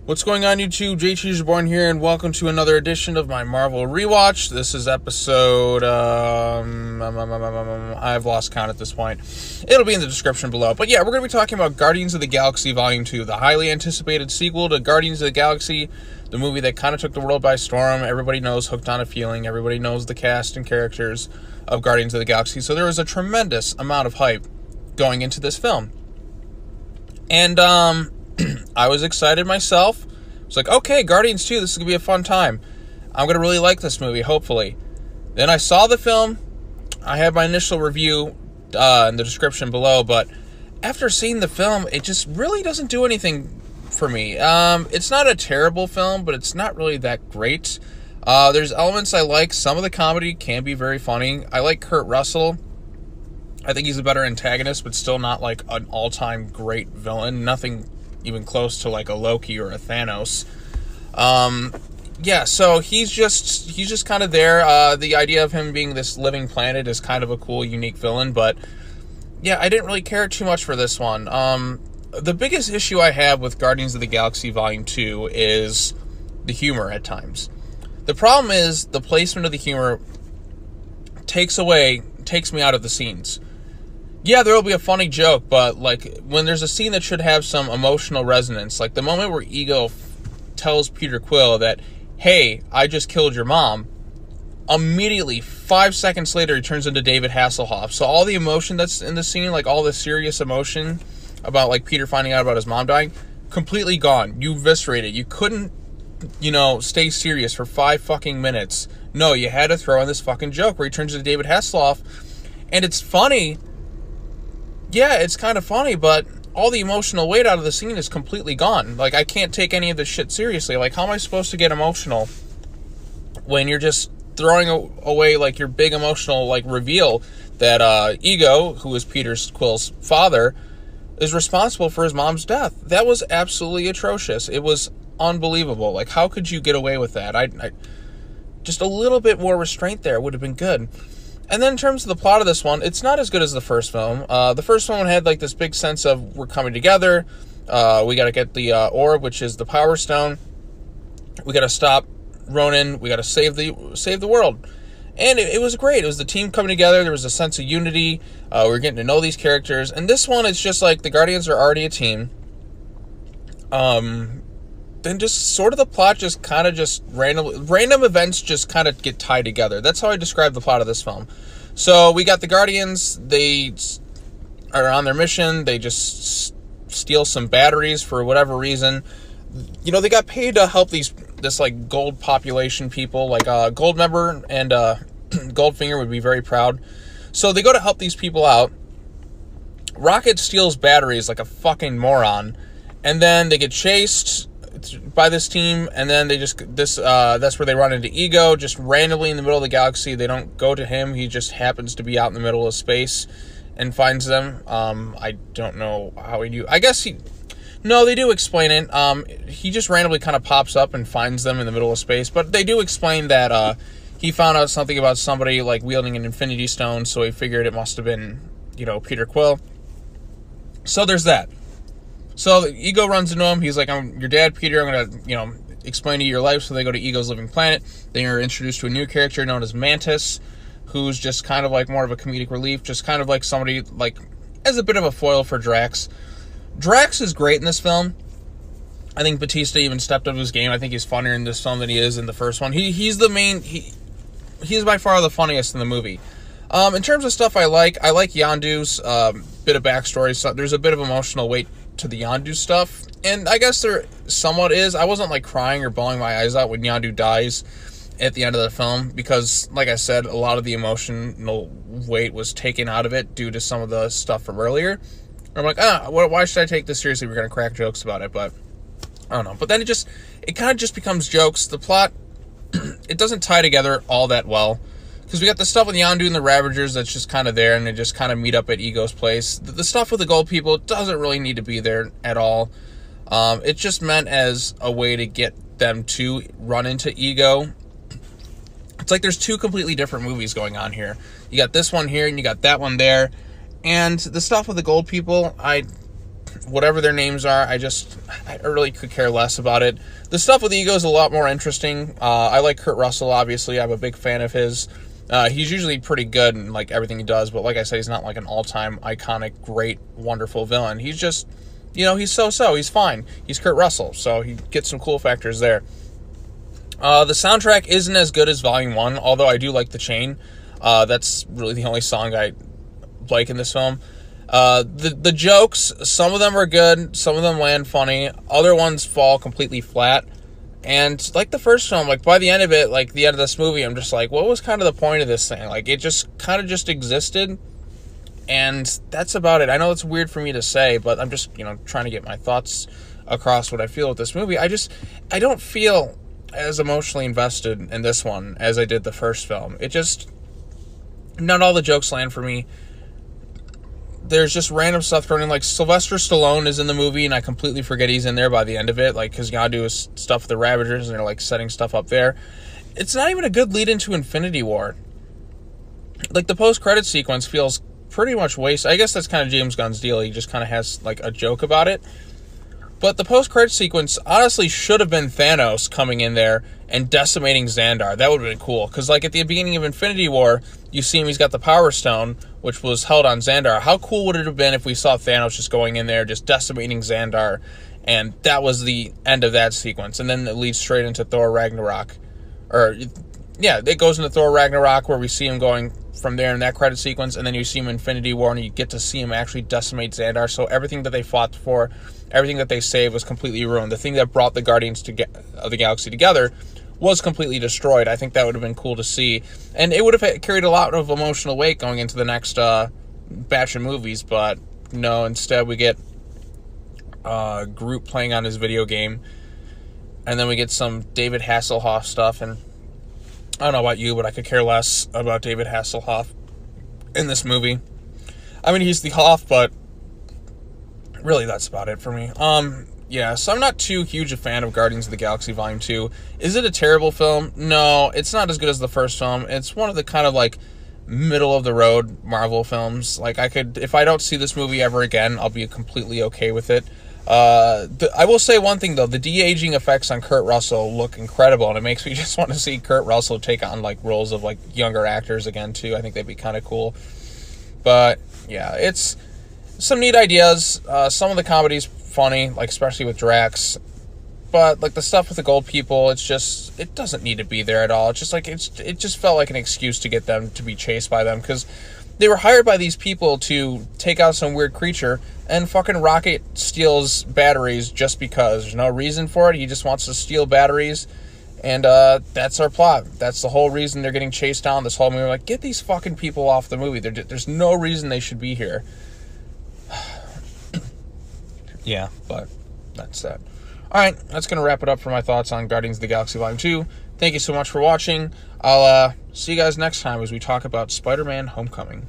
What's going on, YouTube? JT Born here, and welcome to another edition of my Marvel Rewatch. This is episode, I've lost count at this point. It'll be in the description below. But yeah, we're going to be talking about Guardians of the Galaxy Volume 2, the highly anticipated sequel to Guardians of the Galaxy, the movie that kind of took the world by storm. Everybody knows Hooked on a Feeling. Everybody knows the cast and characters of Guardians of the Galaxy. So there was a tremendous amount of hype going into this film. And, I was excited myself. I was like, okay, Guardians 2, this is going to be a fun time. I'm going to really like this movie, hopefully. Then I saw the film. I have my initial review in the description below, but after seeing the film, it just really doesn't do anything for me. It's not a terrible film, but it's not really that great. There's elements I like. Some of the comedy can be very funny. I like Kurt Russell. I think he's a better antagonist, but still not like an all-time great villain. Nothing even close to like a Loki or a Thanos. Yeah, so he's just kind of there. The idea of him being this living planet is kind of a cool, unique villain, but yeah, I didn't really care too much for this one. The biggest issue I have with Guardians of the Galaxy Volume 2 is the humor at times. The problem is the placement of the humor takes me out of the scenes. Yeah, there will be a funny joke, but like when there's a scene that should have some emotional resonance, like the moment where Ego tells Peter Quill that, hey, I just killed your mom, immediately, 5 seconds later, he turns into David Hasselhoff. So all the emotion that's in the scene, like all the serious emotion about like Peter finding out about his mom dying, completely gone. You eviscerated. You couldn't, stay serious for 5 fucking minutes. No, you had to throw in this fucking joke where he turns into David Hasselhoff, and it's funny. Yeah, it's kind of funny, but all the emotional weight out of the scene is completely gone. Like, I can't take any of this shit seriously. Like, how am I supposed to get emotional when you're just throwing away, like, your big emotional, like, reveal that Ego, who is Peter Quill's father, is responsible for his mom's death? That was absolutely atrocious. It was unbelievable. Like, how could you get away with that? I just a little bit more restraint there would have been good. And then in terms of the plot of this one, it's not as good as the first film. The first one had like this big sense of we're coming together. We got to get the orb, which is the Power Stone. We got to stop Ronan. We got to save the world. And it was great. It was the team coming together. There was a sense of unity. We were getting to know these characters. And this one, it's just like the Guardians are already a team. Then just sort of the plot just kind of just random events just kind of get tied together. That's how I describe the plot of this film. So we got the Guardians. They are on their mission. They just steal some batteries for whatever reason. They got paid to help this like gold population people, like Goldmember and Goldfinger would be very proud. So they go to help these people out. Rocket steals batteries like a fucking moron, and then they get chased by this team, and then they that's where they run into Ego, just randomly in the middle of the galaxy. They don't go to him. He just happens to be out in the middle of space and finds them. I don't know how he knew. I guess they do explain it. He just randomly kind of pops up and finds them in the middle of space, but they do explain that he found out something about somebody like wielding an Infinity Stone, so he figured it must have been, Peter Quill. So there's that. So Ego runs into him. He's like, I'm your dad, Peter. I'm going to, explain to you your life. So they go to Ego's living planet. They are introduced to a new character known as Mantis, who's just kind of like more of a comedic relief, just kind of like somebody like as a bit of a foil for Drax. Drax is great in this film. I think Batista even stepped up his game. I think he's funnier in this film than he is in the first one. He's by far the funniest in the movie. In terms of stuff I like Yondu's bit of backstory. So there's a bit of emotional weight to the Yondu stuff, and I guess there somewhat is. I wasn't like crying or bawling my eyes out when Yondu dies at the end of the film, because like I said, a lot of the emotional weight was taken out of it due to some of the stuff from earlier. I'm like, why should I take this seriously? We're gonna crack jokes about it, but I don't know. But then it kind of just becomes jokes. The plot, it doesn't tie together all that well. Because we got the stuff with Yondu and the Ravagers that's just kind of there, and they just kind of meet up at Ego's place. The stuff with the Gold people doesn't really need to be there at all. It's just meant as a way to get them to run into Ego. It's like there's two completely different movies going on here. You got this one here, and you got that one there. And the stuff with the Gold people, whatever their names are, I really could care less about it. The stuff with Ego is a lot more interesting. I like Kurt Russell, obviously. I'm a big fan of his. He's usually pretty good in like everything he does, but like I said, he's not like an all-time iconic, great, wonderful villain. He's just, he's so-so. He's fine. He's Kurt Russell, so he gets some cool factors there. The soundtrack isn't as good as Volume 1, although I do like The Chain. That's really the only song I like in this film. The jokes, some of them are good, some of them land funny, other ones fall completely flat. And like the first film, like by the end of it, like the end of this movie, I'm just like, what was kind of the point of this thing? Like it just kind of just existed, and that's about it. I know it's weird for me to say, but I'm just, trying to get my thoughts across what I feel with this movie. I don't feel as emotionally invested in this one as I did the first film. Not all the jokes land for me. There's just random stuff thrown in, like Sylvester Stallone is in the movie, and I completely forget he's in there by the end of it, like, because you gotta do his stuff with the Ravagers, and they're, like, setting stuff up there. It's not even a good lead into Infinity War. Like, the post-credit sequence feels pretty much wasted. I guess that's kind of James Gunn's deal. He just kind of has, like, a joke about it. But the post-credit sequence honestly should have been Thanos coming in there and decimating Xandar. That would have been cool. Because, like, at the beginning of Infinity War, you see him, he's got the Power Stone, which was held on Xandar. How cool would it have been if we saw Thanos just going in there, just decimating Xandar, and that was the end of that sequence. And then it leads straight into Thor Ragnarok. It goes into Thor Ragnarok, where we see him going from there in that credit sequence, and then you see him in Infinity War, and you get to see him actually decimate Xandar. So everything that they fought for, everything that they saved was completely ruined. The thing that brought the Guardians of the Galaxy together was completely destroyed. I think that would have been cool to see. And it would have carried a lot of emotional weight going into the next batch of movies, but no, instead we get Groot playing on his video game, and then we get some David Hasselhoff stuff, and I don't know about you, but I could care less about David Hasselhoff in this movie. I mean, he's the Hoff, but really that's about it for me. So I'm not too huge a fan of Guardians of the Galaxy Volume 2. Is it a terrible film? No, it's not as good as the first film. It's one of the kind of, like, middle-of-the-road Marvel films. Like, if I don't see this movie ever again, I'll be completely okay with it. I will say one thing, though. The de-aging effects on Kurt Russell look incredible, and it makes me just want to see Kurt Russell take on, like, roles of, like, younger actors again, too. I think they'd be kind of cool. But, yeah, it's some neat ideas. Some of the comedy's funny, like especially with Drax, but like the stuff with the gold people, it doesn't need to be there at all. It's just like it just felt like an excuse to get them to be chased by them, because they were hired by these people to take out some weird creature, and fucking Rocket steals batteries just because. There's no reason for it. He just wants to steal batteries, and that's our plot. That's the whole reason they're getting chased down this whole movie. Like, get these fucking people off the movie. There's no reason they should be here. Yeah, but that's that. Alright, that's going to wrap it up for my thoughts on Guardians of the Galaxy Volume 2. Thank you so much for watching. I'll see you guys next time as we talk about Spider-Man Homecoming.